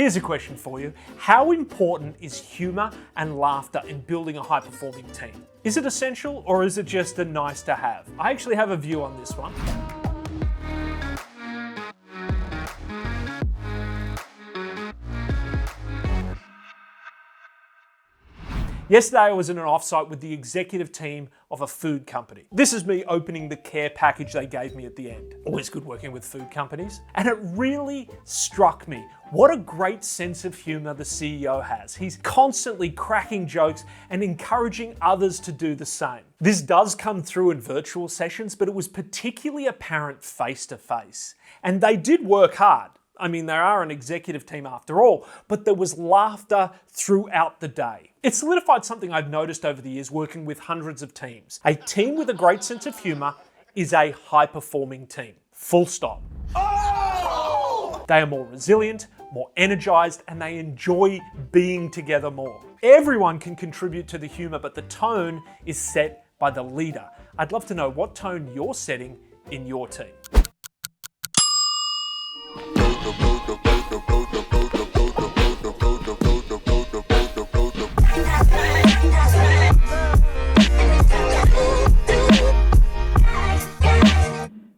Here's a question for you. How important is humour and laughter in building a high-performing team? Is it essential or is it just a nice to have? I actually have a view on this one. Yesterday I was in an offsite with the executive team of a food company. This is me opening the care package they gave me at the end. Always good working with food companies. And it really struck me what a great sense of humour the CEO has. He's constantly cracking jokes and encouraging others to do the same. This does come through in virtual sessions, but it was particularly apparent face to face. And they did work hard. I mean, they are an executive team after all, but there was laughter throughout the day. It solidified something I've noticed over the years working with hundreds of teams. A team with a great sense of humour is a high-performing team. Full stop. Oh! They are more resilient, more energised, and they enjoy being together more. Everyone can contribute to the humour, but the tone is set by the leader. I'd love to know what tone you're setting in your team.